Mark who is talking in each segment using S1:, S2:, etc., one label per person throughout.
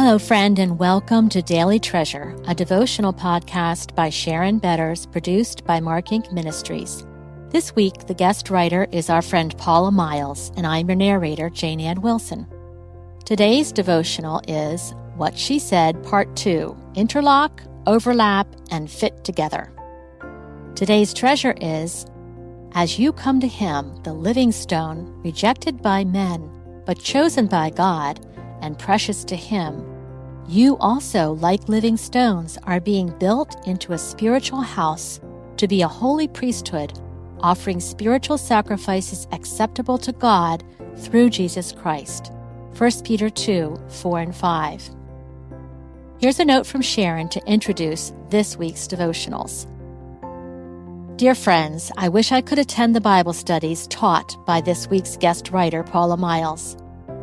S1: Hello, friend, and welcome to Daily Treasure, a devotional podcast by Sharon Betters, produced by Mark Inc. Ministries. This week, the guest writer is our friend Paula Miles, and I'm your narrator, Jane Ann Wilson. Today's devotional is What She Said, Part 2, Interlock, Overlap, and Fit Together. Today's treasure is, as you come to him, the living stone, rejected by men, but chosen by God, and precious to him, you also, like living stones, are being built into a spiritual house to be a holy priesthood, offering spiritual sacrifices acceptable to God through Jesus Christ. 1 Peter 2, 4 and 5. Here's a note from Sharon to introduce this week's devotionals. Dear friends, I wish I could attend the Bible studies taught by this week's guest writer, Paula Miles.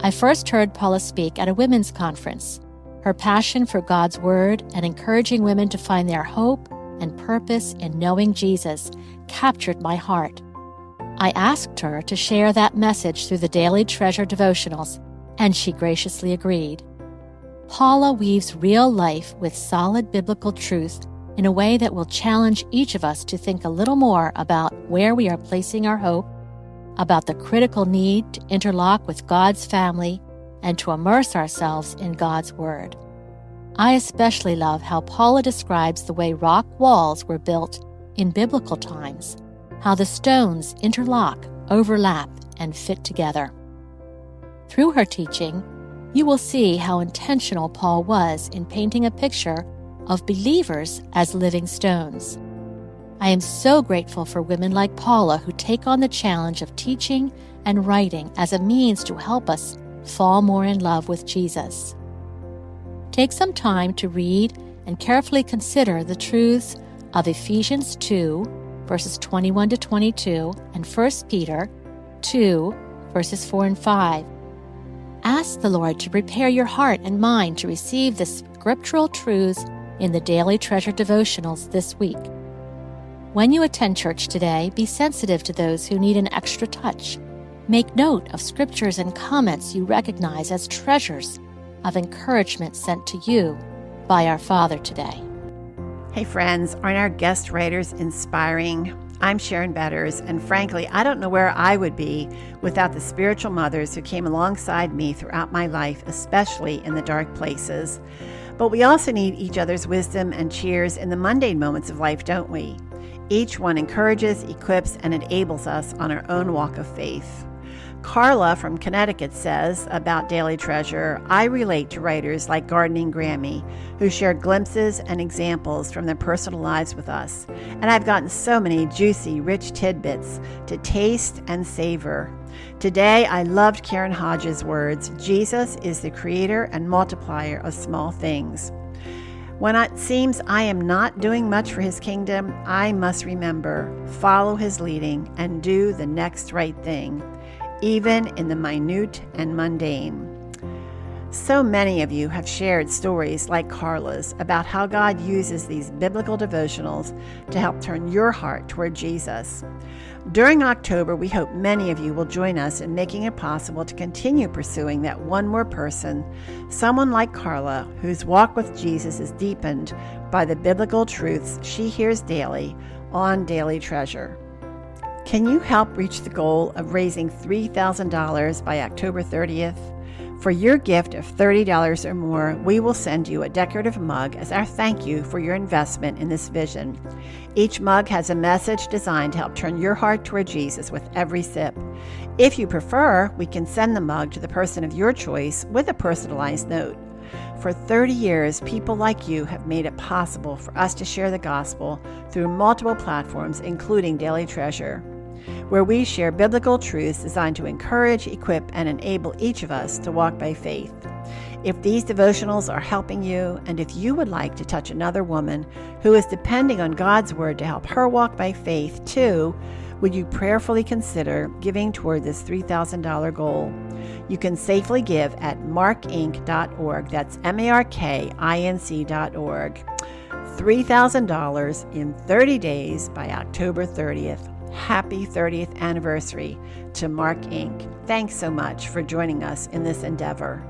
S1: I first heard Paula speak at a women's conference. Her passion for God's Word and encouraging women to find their hope and purpose in knowing Jesus captured my heart. I asked her to share that message through the Daily Treasure devotionals, and she graciously agreed. Paula weaves real life with solid biblical truth in a way that will challenge each of us to think a little more about where we are placing our hope, about the critical need to interlock with God's family, and to immerse ourselves in God's Word. I especially love how Paula describes the way rock walls were built in biblical times, how the stones interlock, overlap, and fit together. Through her teaching, you will see how intentional Paul was in painting a picture of believers as living stones. I am so grateful for women like Paula who take on the challenge of teaching and writing as a means to help us fall more in love with Jesus. Take some time to read and carefully consider the truths of Ephesians 2, verses 21 to 22, and 1 Peter 2, verses 4 and 5. Ask the Lord to prepare your heart and mind to receive the scriptural truths in the Daily Treasure devotionals this week. When you attend church today, be sensitive to those who need an extra touch. Make note of scriptures and comments you recognize as treasures of encouragement sent to you by our Father today.
S2: Hey friends, aren't our guest writers inspiring? I'm Sharon Betters, and frankly, I don't know where I would be without the spiritual mothers who came alongside me throughout my life, especially in the dark places. But we also need each other's wisdom and cheers in the mundane moments of life, don't we? Each one encourages, equips, and enables us on our own walk of faith. Carla from Connecticut says about Daily Treasure, I relate to writers like Gardening Grammy, who share glimpses and examples from their personal lives with us. And I've gotten so many juicy, rich tidbits to taste and savor. Today, I loved Karen Hodges' words, Jesus is the creator and multiplier of small things. When it seems I am not doing much for his kingdom, I must remember, follow his leading, and do the next right thing, even in the minute and mundane. So many of you have shared stories like Carla's about how God uses these biblical devotionals to help turn your heart toward Jesus. During October, we hope many of you will join us in making it possible to continue pursuing that one more person, someone like Carla, whose walk with Jesus is deepened by the biblical truths she hears daily on Daily Treasure. Can you help reach the goal of raising $3,000 by October 30th? For your gift of $30 or more, we will send you a decorative mug as our thank you for your investment in this vision. Each mug has a message designed to help turn your heart toward Jesus with every sip. If you prefer, we can send the mug to the person of your choice with a personalized note. For 30 years, people like you have made it possible for us to share the gospel through multiple platforms, including Daily Treasure, where we share biblical truths designed to encourage, equip, and enable each of us to walk by faith. If these devotionals are helping you, and if you would like to touch another woman who is depending on God's Word to help her walk by faith too, would you prayerfully consider giving toward this $3,000 goal? You can safely give at markinc.org. That's markinc.org. $3,000 in 30 days by October 30th. Happy 30th anniversary to Mark Inc. Thanks so much for joining us in this endeavor.